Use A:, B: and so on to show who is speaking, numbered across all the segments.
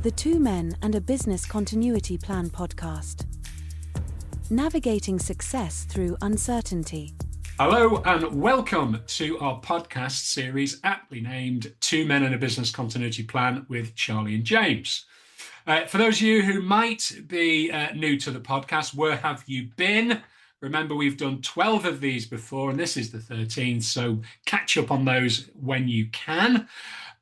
A: the Two Men and a Business Continuity Plan podcast. Navigating success through uncertainty.
B: Hello and welcome to our podcast series aptly named Two Men and a Business Continuity Plan with Charlie and James. For those of you who might be new to the podcast, where have you been? Remember, we've done 12 of these before, and this is the 13th, so catch up on those when you can.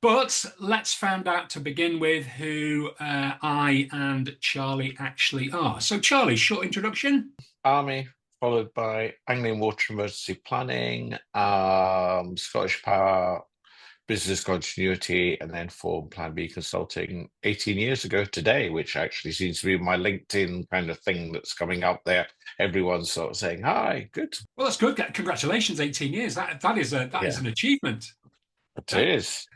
B: But let's find out to begin with who I and Charlie actually are. So, Charlie, short introduction.
C: Army, followed by Anglian Water Emergency Planning, Scottish Power, Business Continuity, and then formed Plan B Consulting 18 years ago today, which actually seems to be my LinkedIn kind of thing that's coming up there. Everyone's sort of saying, hi, good.
B: Well, that's good. Congratulations, 18 years. That is an achievement.
C: It is.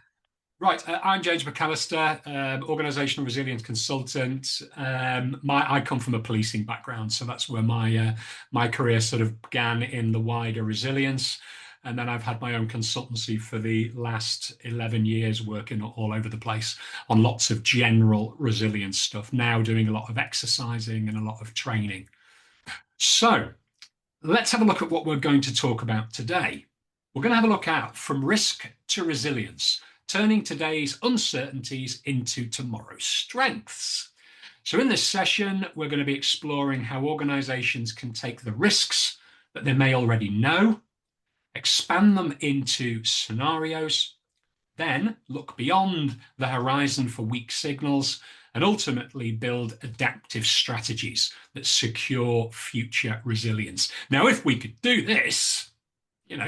B: Right, I'm James McAllister, organisational resilience consultant. I come from a policing background, so that's where my career sort of began in the wider resilience. And then I've had my own consultancy for the last 11 years, working all over the place on lots of general resilience stuff, now doing a lot of exercising and a lot of training. So let's have a look at what we're going to talk about today. We're going to have a look at from risk to resilience, turning today's uncertainties into tomorrow's strengths. So in this session, we're going to be exploring how organizations can take the risks that they may already know, expand them into scenarios, then look beyond the horizon for weak signals, and ultimately build adaptive strategies that secure future resilience. Now, if we could do this,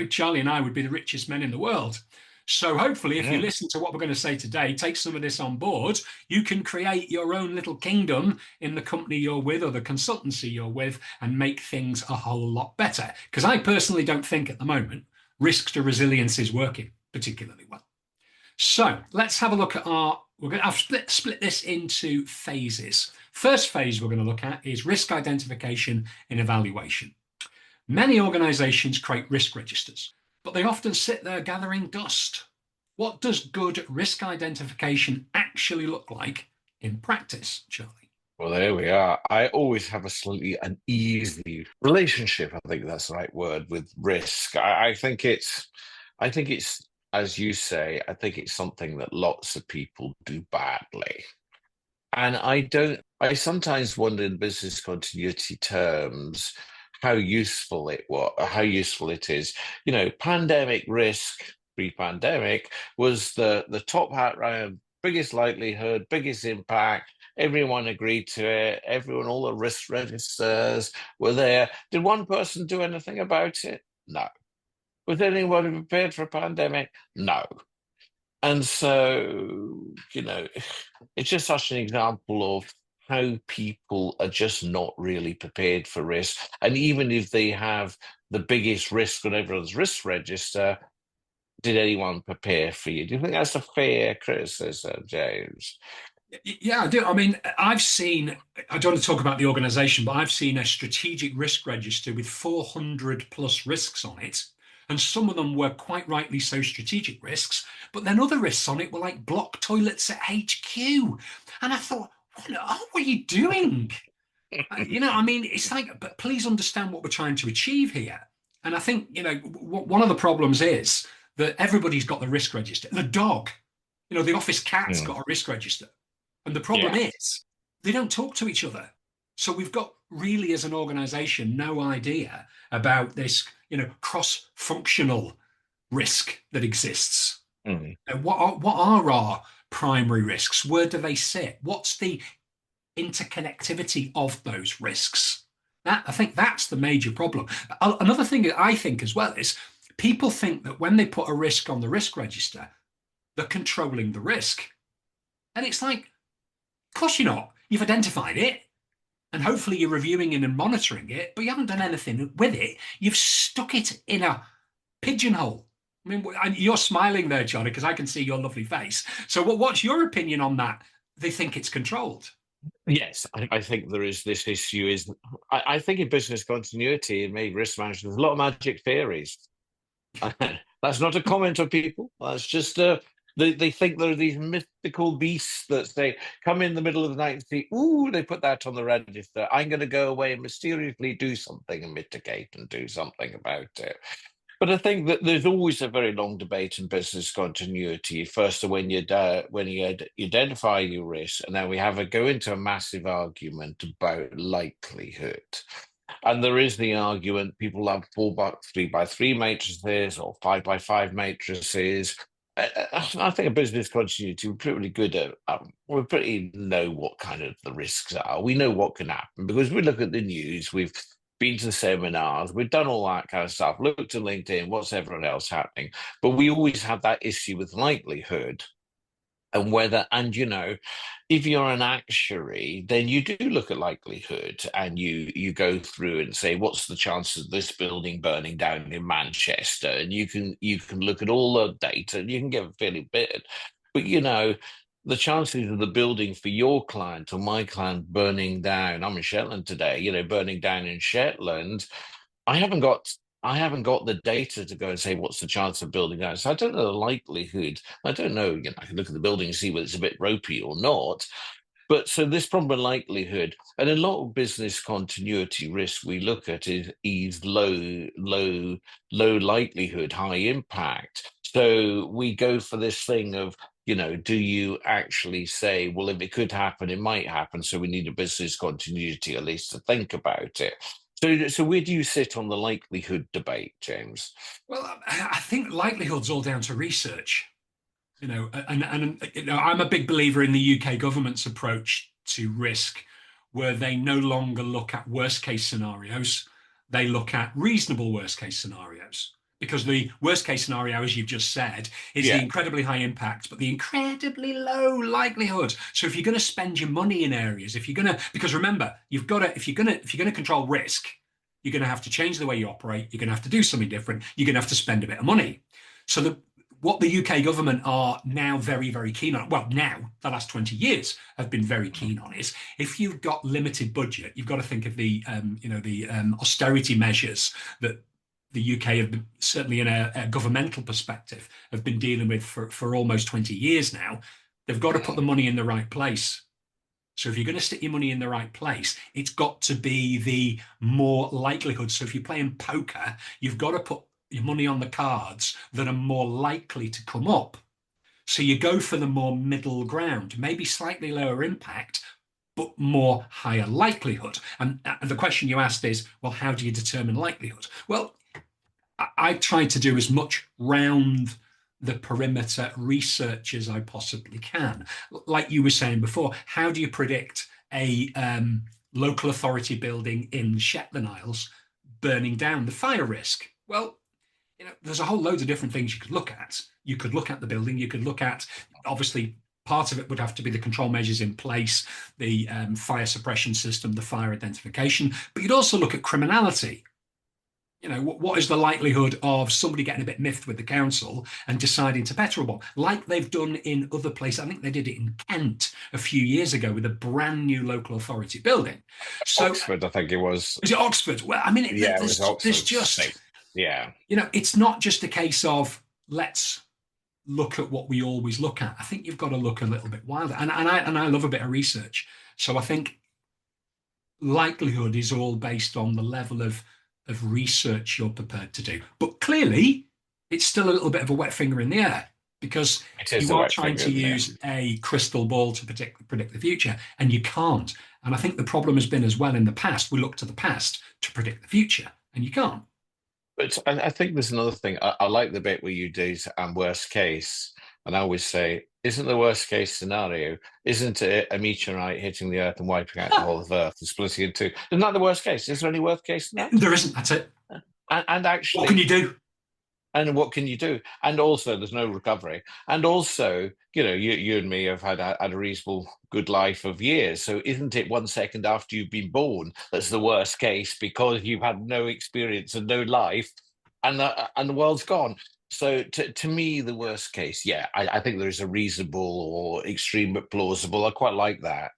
B: Charlie and I would be the richest men in the world. So hopefully, if you listen to what we're going to say today, take some of this on board, you can create your own little kingdom in the company you're with or the consultancy you're with and make things a whole lot better. Because I personally don't think at the moment risk to resilience is working particularly well. So let's have a look at I've split this into phases. First phase we're going to look at is risk identification and evaluation. Many organizations create risk registers, but they often sit there gathering dust. What does good risk identification actually look like in practice, Charlie?
C: Well, there we are. I always have a slightly uneasy relationship, I think that's the right word, with risk. I think it's, as you say, I think it's something that lots of people do badly. And I sometimes wonder in business continuity terms, how useful it is. Pandemic risk pre-pandemic was the top hat round, biggest likelihood, biggest impact. Everyone agreed to it. All the risk registers were there. Did one person do anything about it? No. Was anybody prepared for a pandemic? No. And so, it's just such an example of how people are just not really prepared for risk. And even if they have the biggest risk on everyone's risk register, did anyone prepare for you? Do you think that's a fair criticism, James?
B: Yeah, I do. I mean, I don't want to talk about the organization, but I've seen a strategic risk register with 400 plus risks on it. And some of them were quite rightly so strategic risks, but then other risks on it were like block toilets at HQ. And I thought, what are you doing? It's like, but please understand what we're trying to achieve here. And I think, one of the problems is that everybody's got the risk register. The dog, the office cat's got a risk register. And the problem is they don't talk to each other. So we've got really, as an organization, no idea about this, cross-functional risk that exists. And what are our primary risks? Where do they sit? What's the interconnectivity of those risks? I think that's the major problem. Another thing that I think as well is people think that when they put a risk on the risk register, they're controlling the risk. And it's like, of course you're not. You've identified it, and hopefully you're reviewing it and monitoring it, but you haven't done anything with it. You've stuck it in a pigeonhole. I mean, you're smiling there, Charlie, because I can see your lovely face. So what's your opinion on that? They think it's controlled.
C: Yes, I think there is this issue. I think in business continuity and maybe risk management, there's a lot of magic fairies. That's not a comment on people. That's just They think there are these mythical beasts that say, come in the middle of the night and say, ooh, they put that on the register. I'm going to go away and mysteriously do something and mitigate and do something about it. But I think that there's always a very long debate in business continuity. First, when you identify your risk, and then we have a go into a massive argument about likelihood. And there is the argument people have 3 by 3 matrices or 5 by 5 matrices. I think a business continuity, we're pretty good at, we pretty know what kind of the risks are. We know what can happen because we look at the news, we've been to seminars, we've done all that kind of stuff, looked at LinkedIn, what's everyone else happening. But we always have that issue with likelihood and whether, and if you're an actuary, then you do look at likelihood and you go through and say, what's the chances of this building burning down in Manchester? And you can look at all the data and you can get a fairly bit. But the chances of the building for your client or my client burning down, I'm in Shetland today, burning down in Shetland, I haven't got the data to go and say what's the chance of building that. So I don't know the likelihood. I don't know. I can look at the building and see whether it's a bit ropey or not. But so this problem of likelihood, and a lot of business continuity risk we look at is low likelihood, high impact. So we go for this thing of, do you actually say, well, if it could happen, it might happen. So we need a business continuity at least to think about it. So where do you sit on the likelihood debate, James?
B: Well, I think likelihood's all down to research. I'm a big believer in the UK government's approach to risk, where they no longer look at worst case scenarios, they look at reasonable worst case scenarios. Because the worst case scenario, as you've just said, is the incredibly high impact, but the incredibly low likelihood. So if you're going to spend your money in areas, because remember, if you're going to control risk, you're going to have to change the way you operate. You're going to have to do something different. You're going to have to spend a bit of money. So what the UK government are now very, very keen on, well, now the last 20 years have been very keen on, is if you've got limited budget, you've got to think of the austerity measures that the UK have been, certainly in a governmental perspective, have been dealing with for almost 20 years now. They've got to put the money in the right place. So if you're going to stick your money in the right place, it's got to be the more likelihood. So if you're playing poker, you've got to put your money on the cards that are more likely to come up. So you go for the more middle ground, maybe slightly lower impact, but more higher likelihood. And the question you asked is, well, how do you determine likelihood? Well, I tried to do as much round the perimeter research as I possibly can. Like you were saying before, how do you predict a local authority building in Shetland Isles burning down, the fire risk? Well, there's a whole load of different things you could look at. You could look at the building, you could look at, obviously, part of it would have to be the control measures in place, the fire suppression system, the fire identification, but you'd also look at criminality. What is the likelihood of somebody getting a bit miffed with the council and deciding to petrol bomb, like they've done in other places? I think they did it in Kent a few years ago with a brand new local authority building. So
C: Oxford, I think it was.
B: Was it Oxford? Well, I mean,
C: it was Oxford.
B: There's just, it's not just a case of let's look at what we always look at. I think you've got to look a little bit wilder, and I love a bit of research. So I think likelihood is all based on the level of research you're prepared to do. But clearly, it's still a little bit of a wet finger in the air because you are trying to use a crystal ball to predict the future, and you can't. And I think the problem has been as well in the past. We look to the past to predict the future, and you can't.
C: But I think there's another thing. I like the bit where you do worst case. And I always say, isn't the worst case scenario, isn't it a meteorite hitting the Earth and wiping out the whole of Earth and splitting in two? Isn't that the worst case? Is there any worst case in that?
B: There isn't, that's it.
C: And actually...
B: What can you do?
C: And what can you do? And also, there's no recovery. And also, you and me have had a reasonable good life of years. So isn't it 1 second after you've been born that's the worst case because you've had no experience and no life and the world's gone? So to me, the worst case, yeah, I think there is a reasonable or extreme but plausible. I quite like that.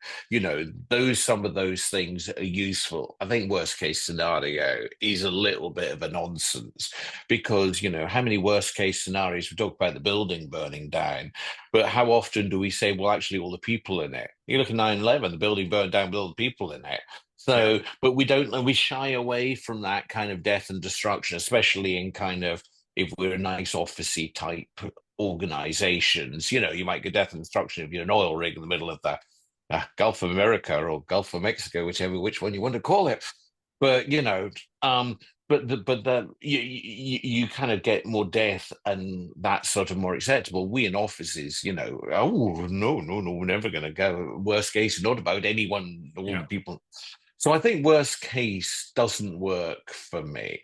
C: Some of those things are useful. I think worst case scenario is a little bit of a nonsense because, how many worst case scenarios we talk about the building burning down, but how often do we say, well, actually, all the people in it? You look at 9/11, the building burned down with all the people in it.
B: Yeah.
C: So, but we shy away from that kind of death and destruction, especially in kind of if we're nice officey type organizations. You might get death and destruction if you're an oil rig in the middle of the Gulf of America or Gulf of Mexico, which one you want to call it. But you kind of get more death and that's sort of more acceptable. We in offices, oh no, we're never going to go. Worst case, not about anyone, all
B: Yeah.
C: the people. So I think worst case doesn't work for me.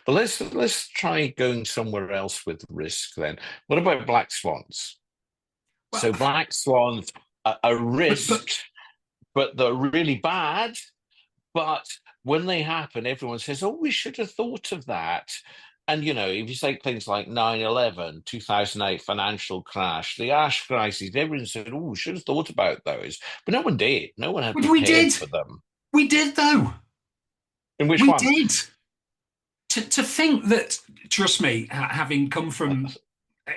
C: But let's try going somewhere else with risk then. What about black swans?
B: Well,
C: So black swans are
B: but
C: risks, but they're really bad. But when they happen, everyone says, "Oh, we should have thought of that." And if you say things like 9/11, 2008 financial crash, the ash crisis, everyone said, "Oh, we should have thought about those," but no one did. No one had
B: we
C: prepared
B: did.
C: for them.
B: We did, though.
C: In which
B: We
C: one?
B: did. To think that, trust me, having come from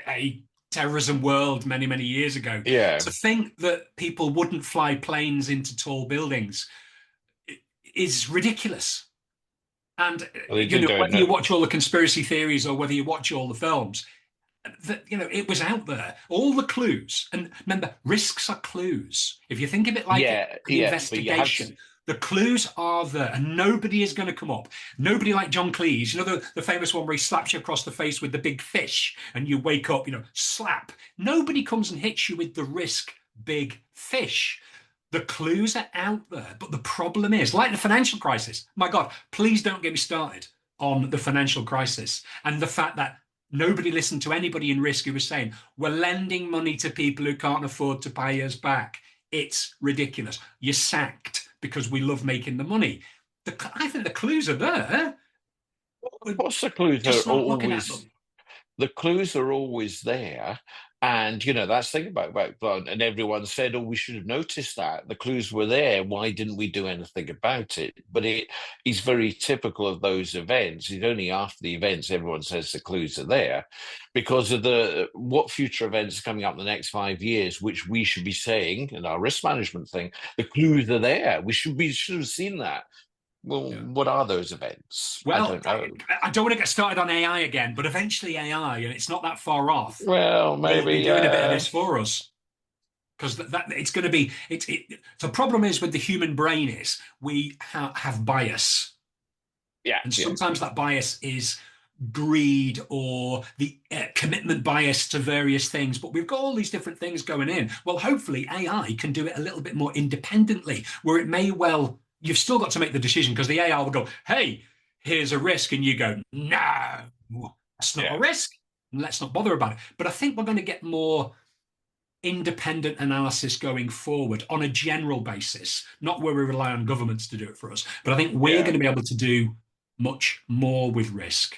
B: a terrorism world many, many years ago,
C: Yeah.
B: to think that people wouldn't fly planes into tall buildings is ridiculous. And
C: Well, they did do
B: whether you
C: it.
B: watch all the conspiracy theories or whether you watch all the films, that it was out there, all the clues. And remember, risks are clues. If you think of it like
C: Yeah,
B: an
C: yeah, but you have
B: investigation, the clues are there, and nobody is going to come up. Nobody like John Cleese, the famous one where he slaps you across the face with the big fish, and you wake up, slap. Nobody comes and hits you with the risk big fish. The clues are out there, but the problem is, like the financial crisis. My God, please don't get me started on the financial crisis and the fact that nobody listened to anybody in risk who was saying, we're lending money to people who can't afford to pay us back. It's ridiculous. You're sacked because we love making the money. I think the clues are there.
C: Of
B: We're
C: course, the clues are
B: just not looking at
C: always
B: them.
C: the clues are always there. And that's the thing about blood. And everyone said, "Oh, we should have noticed that the clues were there. Why didn't we do anything about it?" But it is very typical of those events. It's only after the events everyone says the clues are there, because of what future events are coming up in the next 5 years, which we should be saying in our risk management thing. The clues are there. We should have seen that. Well,
B: Yeah.
C: what are those events? I
B: Well,
C: don't know.
B: I don't want to get started on AI again, but eventually AI, and it's not that far off,
C: Well,
B: will be
C: maybe,
B: doing a bit of this for us. Because it's going to be the problem is with the human brain is we have bias,
C: yeah,
B: and
C: yeah.
B: sometimes that bias is greed or the commitment bias to various things, but we've got all these different things going in. Well, hopefully AI can do it a little bit more independently, where it may well, you've still got to make the decision because the AI will go, hey, here's a risk, and you go, no, that's not a
C: Yeah.
B: risk, let's not bother about it. But I think we're going to get more independent analysis going forward on a general basis, not where we rely on governments to do it for us. But I think we're
C: Yeah.
B: going to be able to do much more with risk,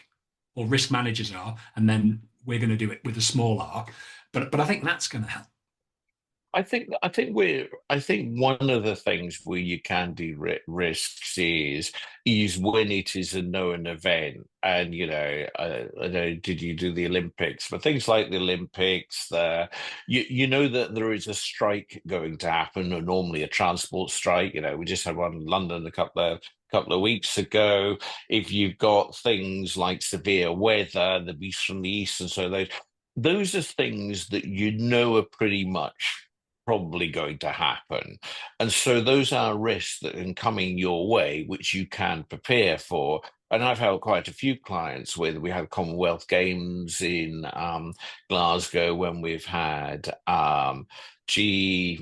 B: or risk managers are, and then we're going to do it with a small r. But I think that's going to help.
C: I think one of the things where you can do risks is when it is a known event. And I know, did you do the Olympics? But things like the Olympics, you know that there is a strike going to happen, or normally a transport strike. We just had one in London a couple of weeks ago. If you've got things like severe weather, the beast from the east, and so those are things that are pretty much probably going to happen. And so those are risks that are coming your way, which you can prepare for. And I've had quite a few clients with, we had Commonwealth Games in Glasgow, when we've had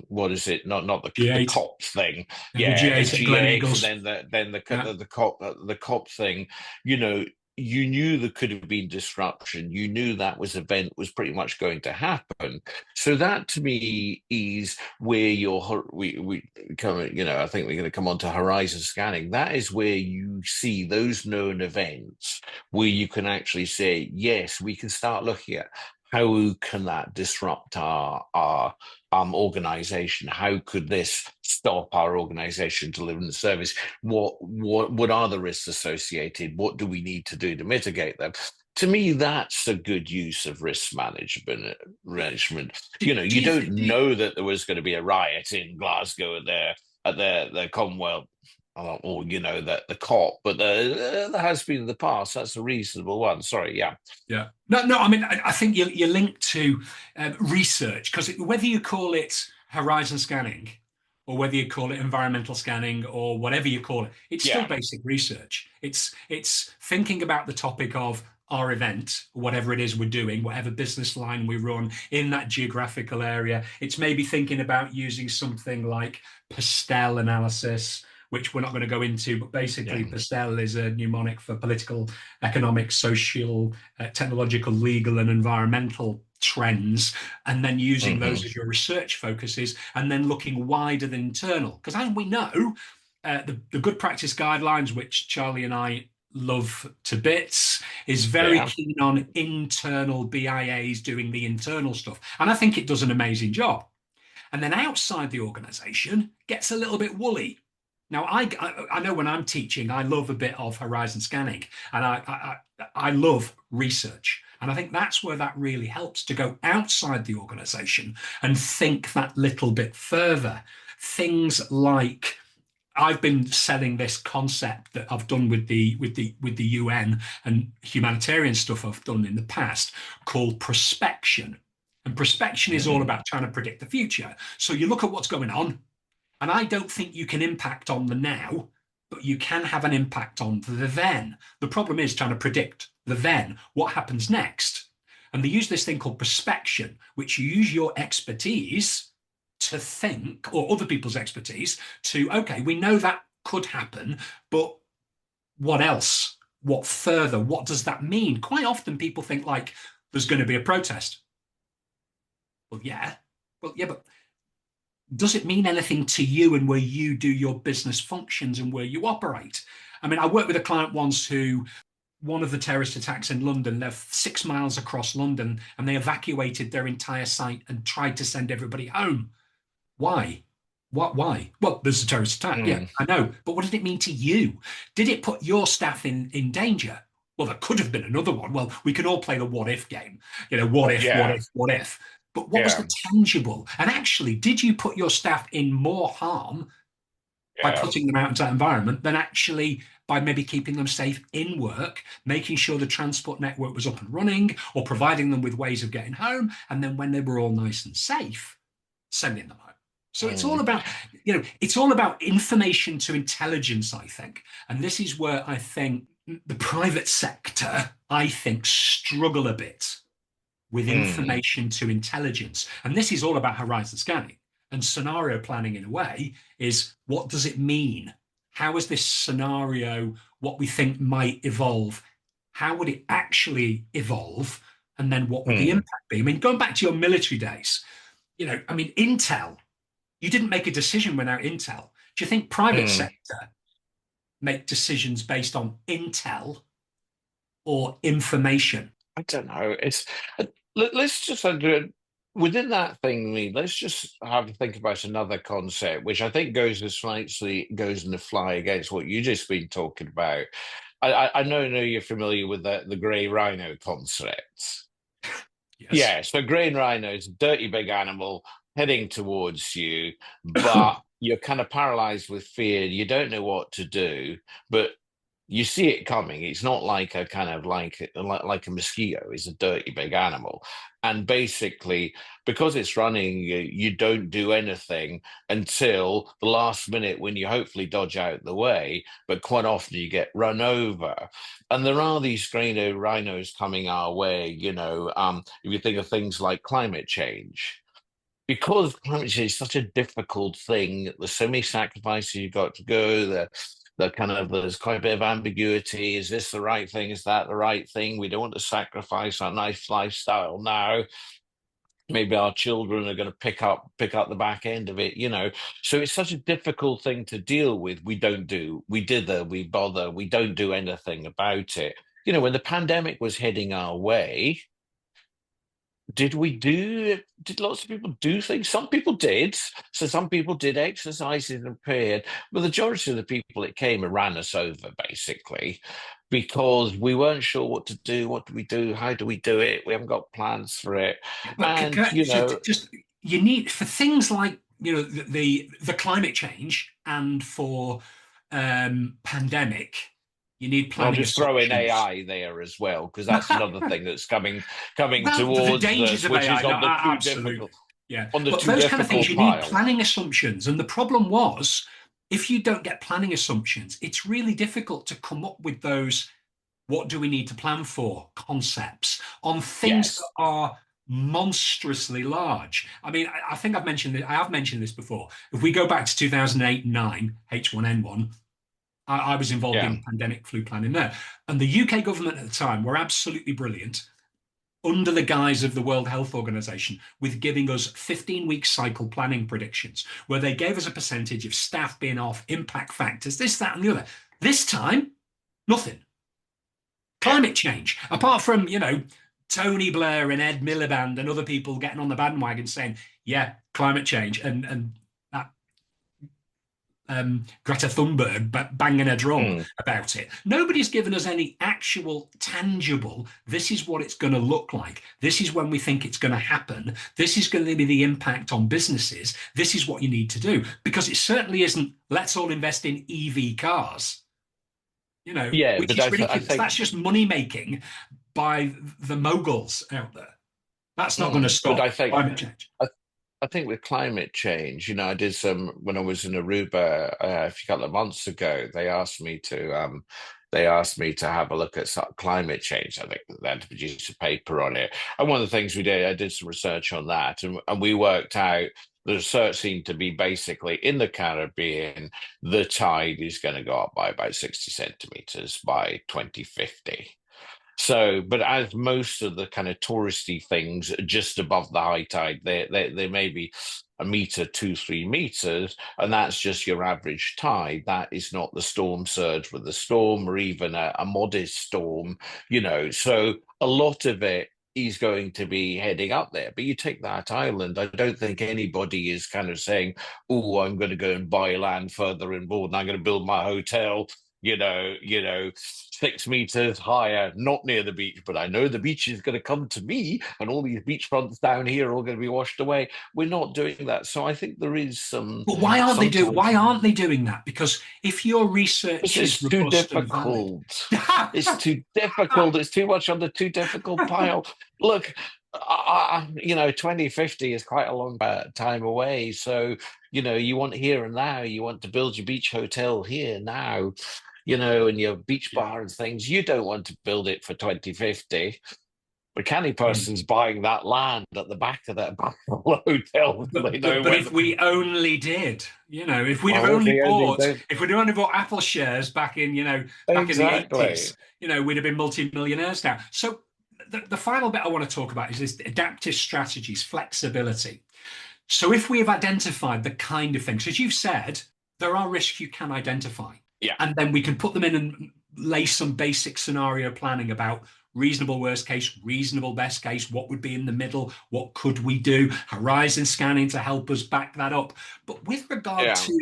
C: what is it? Not the
B: G8
C: COP thing.
B: and the
C: Yeah,
B: G8 at Glen
C: G8, and
B: Eagles.
C: then
B: Yeah.
C: the COP thing. You know, you knew there could have been disruption. You knew that event was pretty much going to happen. So that to me is where we come. I think we're going to come on to horizon scanning. That is where you see those known events where you can actually say, yes, we can start looking at how can that disrupt our organization? How could this stop our organization delivering the service? What are the risks associated? What do we need to do to mitigate them? To me, that's a good use of risk management. You don't know that there was going to be a riot in Glasgow at their Commonwealth, or that the COP, but there has been in the past. That's a reasonable one. Sorry, yeah.
B: Yeah. No. I mean, I think you're linked to research, because whether you call it horizon scanning or whether you call it environmental scanning or whatever you call it, it's still basic research. It's thinking about the topic of our event, whatever it is we're doing, whatever business line we run in that geographical area. It's maybe thinking about using something like pastel analysis, which we're not going to go into, but basically pastel is a mnemonic for political, economic, social, technological, legal, and environmental trends, and then using those as your research focuses, and then looking wider than internal. Because as we know, the good practice guidelines, which Charlie and I love to bits, is very keen on internal BIAs doing the internal stuff. And I think it does an amazing job. And then outside the organization gets a little bit woolly. Now, I know when I'm teaching, I love a bit of horizon scanning, and I love research. And I think that's where that really helps, to go outside the organization and think that little bit further. Things like, I've been selling this concept that I've done with the UN and humanitarian stuff I've done in the past, called prospection. And prospection is all about trying to predict the future. So you look at what's going on, and I don't think you can impact on the now, but you can have an impact on the then. The problem is trying to predict the then, what happens next. And they use this thing called prospection, which you use your expertise to think, or other people's expertise to, okay, we know that could happen, but what else? What further? What does that mean? Quite often people think like, there's going to be a protest. Well, yeah, but does it mean anything to you and where you do your business functions and where you operate? I mean, I worked with a client once who, one of the terrorist attacks in London, they're 6 miles across London, and they evacuated their entire site and tried to send everybody home. Why? Why? Well, there's a terrorist attack. Yeah, I know. But what did it mean to you? Did it put your staff in danger? Well, there could have been another one. Well, we can all play the what if game. What if? But what was the tangible? And actually, did you put your staff in more harm by putting them out into that environment than actually by maybe keeping them safe in work, making sure the transport network was up and running, or providing them with ways of getting home, and then when they were all nice and safe, sending them home? So it's all about, it's all about information to intelligence, I think. And this is where I think the private sector, struggle a bit with information to intelligence. And this is all about horizon scanning. And scenario planning, in a way, is, what does it mean? How is this scenario, what we think might evolve? How would it actually evolve? And then what would the impact be? I mean, going back to your military days, Intel, you didn't make a decision without Intel. Do you think private sector make decisions based on intel or information?
C: I don't know. Let's just within that thing. Let's just have to think about another concept, which I think goes in the fly against what you just been talking about. I know you're familiar with the grey rhino concept.
B: Yes.
C: Yeah, so grey rhino is a dirty big animal heading towards you, but you're kind of paralyzed with fear. You don't know what to do, but you see it coming. It's not like a kind of like a mosquito. It's a dirty big animal. And basically, because it's running, you don't do anything until the last minute when you hopefully dodge out the way, but quite often you get run over. And there are these rhinos coming our way, if you think of things like climate change. Because climate change is such a difficult thing, there's so many sacrifices you've got to go there. the kind of there's quite a bit of ambiguity. Is this the right thing? Is that the right thing? We don't want to sacrifice our nice lifestyle now. Maybe our children are going to pick up the back end of it. So it's such a difficult thing to deal with. We dither, we bother, we don't do anything about it. When the pandemic was heading our way, did lots of people do things? Some people did. So some people did exercises and prayed. But the majority of the people it came and ran us over, basically, because we weren't sure what to do. What do we do? How do we do it? We haven't got plans for it.
B: But
C: And,
B: just you need for things like the climate change and for pandemic, you need
C: I'll
B: planning
C: just throw in
B: assumptions.
C: AI there as well, because that's another thing that's coming
B: Well, the
C: towards
B: dangers
C: us,
B: of
C: which
B: AI,
C: is
B: no,
C: on the too
B: absolutely.
C: difficult
B: Yeah.
C: on the
B: But
C: too
B: those kind of things,
C: difficult
B: you need
C: pile.
B: planning assumptions. And the problem was, if you don't get planning assumptions, it's really difficult to come up with those what do we need to plan for concepts on things that
C: Yes.
B: are monstrously large. I mean, I think I have mentioned this before. If we go back to 2008 9, H1N1, I was involved
C: Yeah.
B: in pandemic flu planning there. And the UK government at the time were absolutely brilliant under the guise of the World Health Organization with giving us 15-week cycle planning predictions, where they gave us a percentage of staff being off, impact factors, this, that, and the other. This time, nothing.
C: Yeah.
B: Climate change, apart from, Tony Blair and Ed Miliband and other people getting on the bandwagon saying, yeah, climate change, and that Greta Thunberg banging a drum
C: Mm.
B: about it. Nobody's given us any actual tangible, this is what it's going to look like. This is when we think it's going to happen. This is going to be the impact on businesses. This is what you need to do. Because it certainly isn't, let's all invest in EV cars,
C: Yeah,
B: which
C: but
B: is
C: I
B: ridiculous.
C: think.
B: That's just money making by the moguls out there. That's not going to
C: But I
B: stop
C: think
B: climate change.
C: I think with climate change, I did some when I was in Aruba a couple of months ago. They asked me to have a look at climate change. I think they had to produce a paper on it. And one of the things we did, I did some research on that, and we worked out the research seemed to be basically in the Caribbean, the tide is going to go up by about 60 centimeters by 2050. So, but as most of the kind of touristy things are just above the high tide, they may be a meter, 2, 3 meters, and that's just your average tide. That is not the storm surge with the storm or even a modest storm. So a lot of it is going to be heading up there. But you take that island, I don't think anybody is kind of saying, oh, I'm going to go and buy land further inboard and I'm going to build my hotel you know, 6 meters higher, not near the beach, but I know the beach is going to come to me, and all these beachfronts down here are all going to be washed away. We're not doing that, so I think there is some
B: But why aren't they
C: sometimes.
B: why aren't they doing that? Because if your research is
C: It's too
B: robust and valid,
C: difficult. It's too difficult. It's too much on the too difficult pile. Look, 2050 is quite a long time away. So, you want here and now. You want to build your beach hotel here now, and your beach
B: yeah.
C: bar and things. You don't want to build it for 2050. The canny person's buying that land at the back of that hotel. They know
B: But
C: when.
B: if we only did, if we'd have
C: Well, if
B: only
C: they only
B: bought,
C: don't.
B: if we'd only bought Apple shares back in, back in the
C: Exactly.
B: 80s, we'd have been multi-millionaires now. So the final bit I want to talk about is this adaptive strategies, flexibility. So if we have identified the kind of things, as you've said, there are risks you can identify.
C: Yeah.
B: And then we can put them in and lay some basic scenario planning about reasonable worst case, reasonable best case, what would be in the middle, what could we do, horizon scanning to help us back that up. But with regard
C: Yeah.
B: to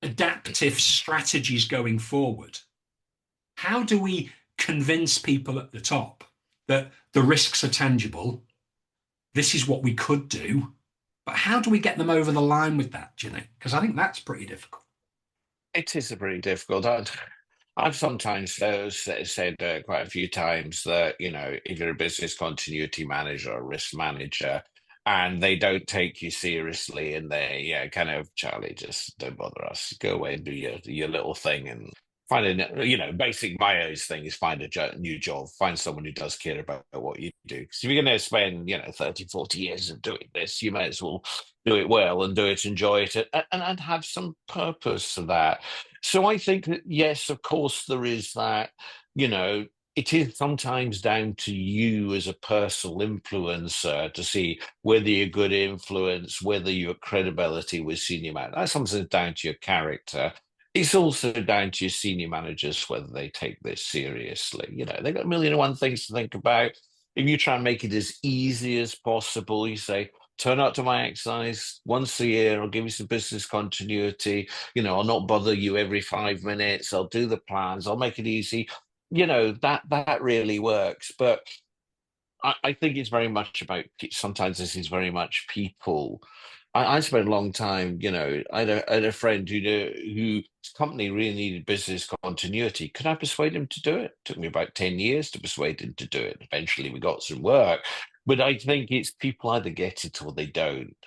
B: adaptive strategies going forward, how do we convince people at the top that the risks are tangible? This is what we could do. But how do we get them over the line with that, do you think? Because I think that's pretty difficult.
C: It is a pretty difficult. I've sometimes said quite a few times that, if you're a business continuity manager or risk manager and they don't take you seriously and they kind of, Charlie, just don't bother us, go away and do your little thing and find basic Mayo's thing is find a new job, find someone who does care about what you do. Because if you're going to spend, 30, 40 years of doing this, you might as well do it well and do it, enjoy it, and have some purpose to that. So I think that, yes, of course, there is that, you know, it is sometimes down to you as a personal influencer to see whether you're good influence, whether your credibility with senior managers. That's sometimes down to your character. It's also down to your senior managers whether they take this seriously. You know, they've got a million and one things to think about. If you try and make it as easy as possible, you say, turn up to my exercise once a year. I'll give you some business continuity. You know, I'll not bother you every 5 minutes. I'll do the plans. I'll make it easy. You know, that really works. But I think it's very much about, sometimes this is very much people. I spent a long time, you know, I had a friend whose company really needed business continuity. Could I persuade him to do it? Took me about 10 years to persuade him to do it. Eventually we got some work. But I think it's people either get it or they don't.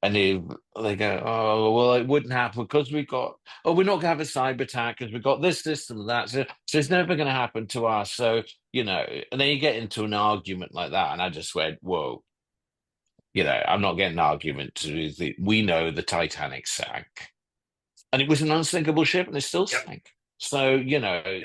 C: And if they go, oh, well, it wouldn't happen because we've got, oh, we're not going to have a cyber attack because we've got this system and that. So it's never going to happen to us. So, you know, and then you get into an argument like that. And I just went, whoa, you know, I'm not getting an argument to we know the Titanic sank. And it was an unsinkable ship and it still
B: Yep.
C: sank. So, you know,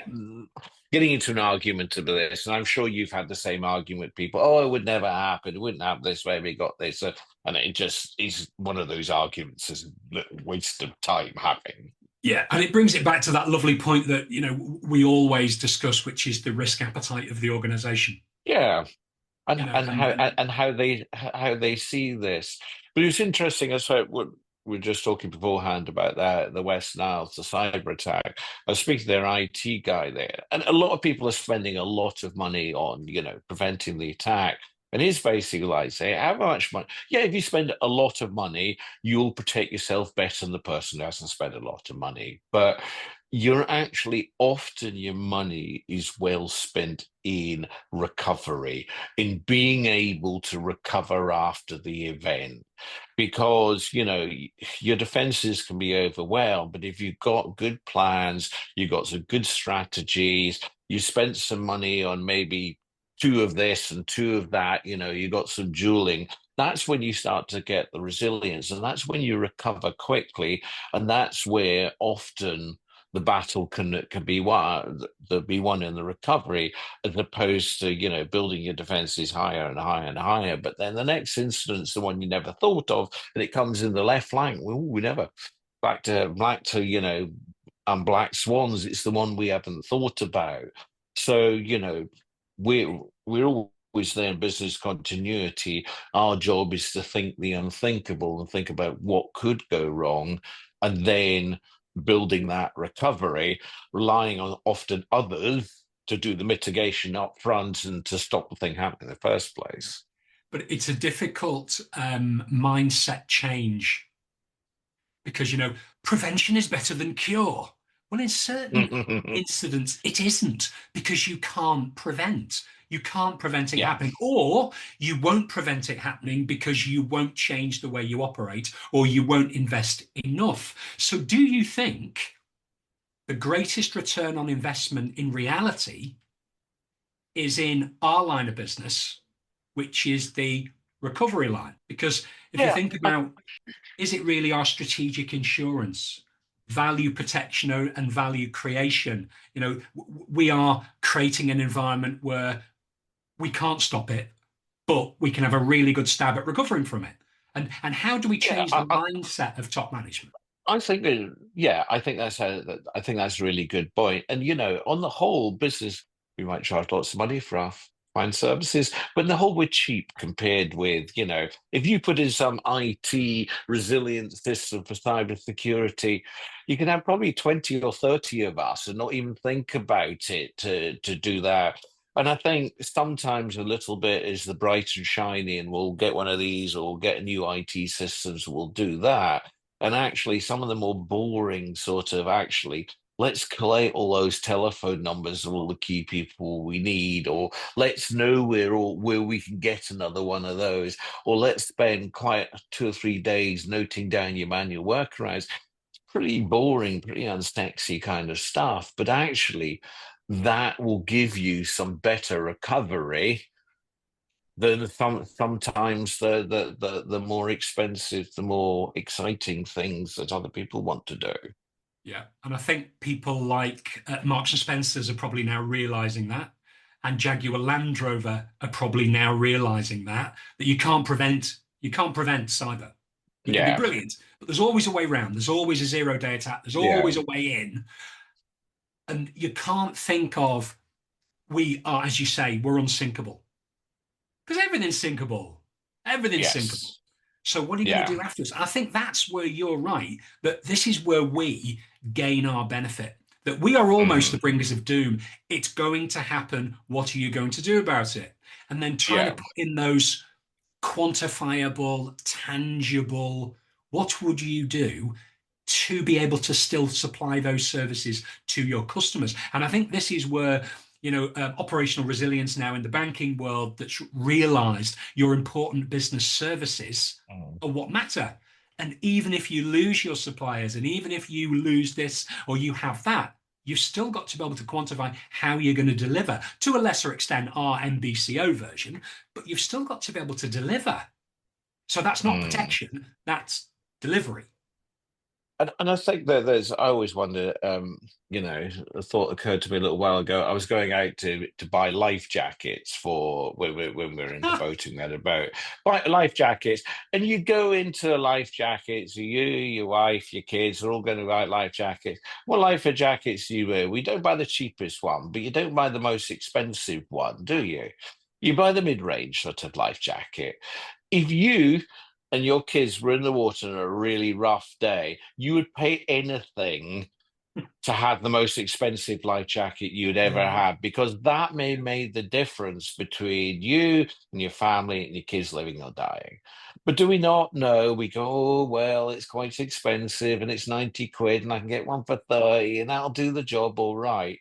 C: getting into an argument about this, and I'm sure you've had the same argument, people, oh, it would never happen. It wouldn't happen this way. We got this. And it just is one of those arguments, is a waste of time having.
B: Yeah, and it brings it back to that lovely point that, you know, we always discuss, which is the risk appetite of the organization.
C: Yeah.
B: You
C: And
B: know,
C: and how they see this. But it's interesting as well. We were just talking beforehand about the West Nile, the cyber attack. I was speaking to their IT guy there, and a lot of people are spending a lot of money on, you know, preventing the attack. And he's basically like saying, how much money? Yeah, if you spend a lot of money, you'll protect yourself better than the person who hasn't spent a lot of money. But you're actually, often your money is well spent in recovery, in being able to recover after the event. Because, you know, your defenses can be overwhelmed, but if you've got good plans, you've got some good strategies, you spent some money on maybe two of this and two of that, you know, you got some dueling. That's when you start to get the resilience, and that's when you recover quickly, and that's where often the battle can be won, in the recovery, as opposed to, you know, building your defenses higher and higher and higher. But then the next incident's the one you never thought of, and it comes in the left flank. We never back to you know, black swans. It's the one we haven't thought about. So, you know, we're always there in business continuity. Our job is to think the unthinkable and think about what could go wrong, and then building that recovery, relying on often others to do the mitigation up front and to stop the thing happening in the first place.
B: but it's a difficult mindset change because, you know, prevention is better than cure. Well, in certain incidents, it isn't, because you can't prevent. You can't prevent it
C: Yeah.
B: happening, or you won't prevent it happening because you won't change the way you operate, or you won't invest enough. So, do you think the greatest return on investment in reality is in our line of business, which is the recovery line? Because if you
C: Yeah.
B: think about, is it really our strategic insurance, value protection and value creation? You know, we are creating an environment where we can't stop it, but we can have a really good stab at recovering from it. And how do we
C: Yeah,
B: change the mindset of top management?
C: I think I think that's a really good point. And, you know, on the whole, business, we might charge lots of money for our fine services, but on the whole, we're cheap compared with, you know, if you put in some IT resilience system for cyber security, you can have probably 20 or 30 of us and not even think about it to do that. And I think sometimes a little bit is the bright and shiny, and we'll get one of these or get a new IT systems, we'll do that. And actually, some of the more boring sort of, actually, let's collate all those telephone numbers of all the key people we need, or let's know where we can get another one of those, or let's spend quite 2 or 3 days noting down your manual workarounds. Pretty boring, pretty unsexy kind of stuff. But actually, that will give you some better recovery then sometimes the more expensive, the more exciting things that other people want to do.
B: Yeah, and I think people like Marks and Spencers are probably now realizing that, and Jaguar Land Rover are probably now realizing that you can't prevent cyber. You can be
C: Yeah,
B: brilliant, but there's always a way around. There's always a zero-day attack. There's
C: yeah,
B: always a way in, and you can't think of we are, as you say, we're unsinkable because everything's sinkable. Everything's sinkable.
C: yes,
B: So what are you going to
C: yeah,
B: do afterwards? I think that's where you're right, that this is where we gain our benefit, that we are almost the
C: mm,
B: bringers of doom. It's going to happen. What are you going to do about it? And then trying to
C: yeah,
B: put in those quantifiable, tangible, what would you do to be able to still supply those services to your customers? And I think this is where operational resilience now in the banking world that's realized your important business services
C: mm,
B: are what matter. And even if you lose your suppliers, and even if you lose this or you have that, you've still got to be able to quantify how you're going to deliver to a lesser extent our MBCO version, but you've still got to be able to deliver. So that's not
C: mm.
B: protection, that's delivery.
C: And I think that I always wonder, a thought occurred to me a little while ago. I was going out to buy life jackets for when we were into boating that about buy life jackets, and you go into life jackets, you, your wife, your kids are all going to buy life jackets. What life jackets do you wear? We don't buy the cheapest one, but you don't buy the most expensive one, do you? You buy the mid-range sort of life jacket. If you and your kids were in the water on a really rough day, you would pay anything to have the most expensive life jacket you'd ever
B: Yeah.
C: had because that may made the difference between you and your family and your kids living or dying. But do we not know? We go, oh, well, it's quite expensive and it's 90 quid and I can get one for 30 and that'll do the job all right.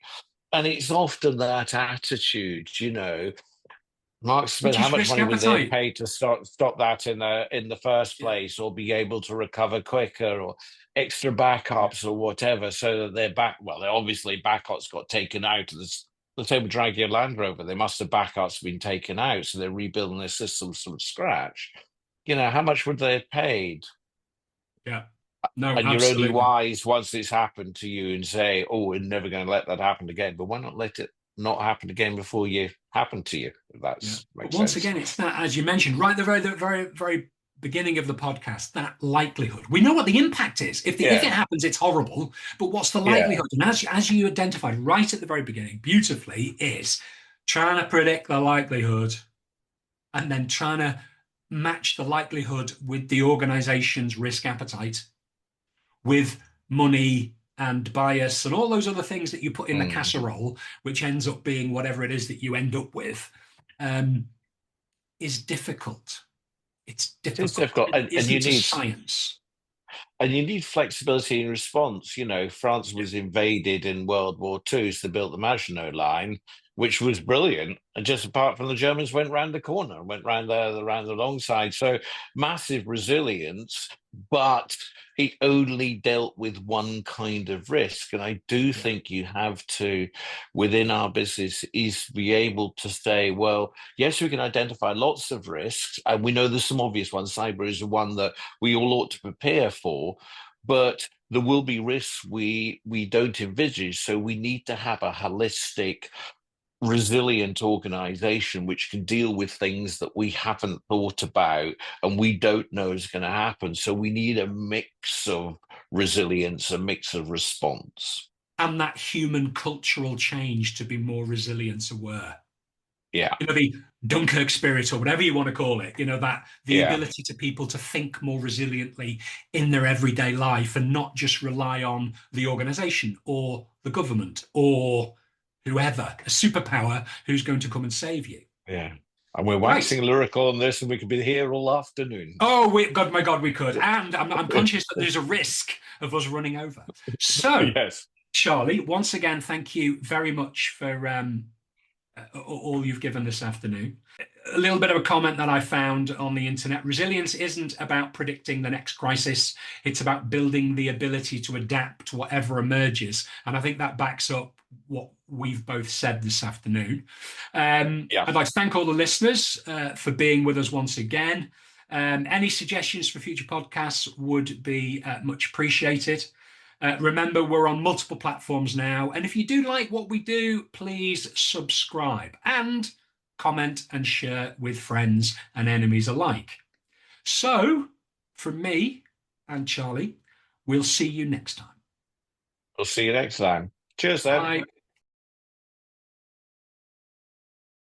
C: And it's often that attitude. Mark Smith, how
B: Reduce
C: much
B: risk
C: money would they have
B: appetite.
C: paid to stop that in the first
B: Yeah.
C: place, or be able to recover quicker, or extra
B: Yeah.
C: backups, or whatever, so that their back? Well, obviously backups got taken out of this. The same with Jaguar Land Rover. They must have backups been taken out, so they're rebuilding their systems from scratch. How much would they have paid?
B: Yeah. No,
C: And you're only
B: absolutely.
C: wise once it's happened to you and say, "Oh, we're never going to let that happen again." But why not let it not happen again before you happen to you? If that
B: Yeah. But
C: makes
B: once
C: sense.
B: again, it's that, as you mentioned, right at the very, very beginning of the podcast, that likelihood. We know what the impact is. If it
C: Yeah,
B: happens, it's horrible. But what's the
C: yeah.
B: likelihood? And as you identified right at the very beginning, beautifully, is trying to predict the likelihood and then trying to match the likelihood with the organization's risk appetite, with money and bias and all those other things that you put in the
C: Mm.
B: casserole, which ends up being whatever it is that you end up with, um, is difficult. It's
C: It is
B: difficult.
C: difficult,
B: It isn't a science.
C: and you need flexibility in response. France
B: Yeah.
C: was invaded in World War II, so they built the Maginot Line, which was brilliant. And just apart from the Germans went round the corner, went round the long side. So massive resilience, but it only dealt with one kind of risk. And I do
B: Yeah.
C: think you have to, within our business, is be able to say, well, yes, we can identify lots of risks, and we know there's some obvious ones. Cyber is one that we all ought to prepare for, but there will be risks we don't envisage. So we need to have a holistic, resilient organization which can deal with things that we haven't thought about and we don't know is going to happen. So we need a mix of resilience, a mix of response.
B: And that human cultural change to be more resilience aware.
C: Yeah,
B: The Dunkirk spirit or whatever you want to call it, that the
C: yeah.
B: ability to people to think more resiliently in their everyday life and not just rely on the organization or the government or whoever, a superpower who's going to come and save you.
C: Yeah. And we're
B: Right.
C: waxing lyrical on this, and we could be here all afternoon.
B: Oh, God, my God, we could. And I'm conscious that there's a risk of us running over. So,
C: Yes.
B: Charlie, once again, thank you very much for all you've given this afternoon. a little bit of a comment that I found on the internet. Resilience isn't about predicting the next crisis. It's about building the ability to adapt to whatever emerges. And I think that backs up what we've both said this afternoon.
C: Yeah.
B: I'd like to thank all the listeners for being with us once again. Any suggestions for future podcasts would be much appreciated. Remember, we're on multiple platforms now. And if you do like what we do, please subscribe and comment and share with friends and enemies alike. So, from me and Charlie, we'll see you next time.
C: We'll see you next time. Cheers then.
B: Bye.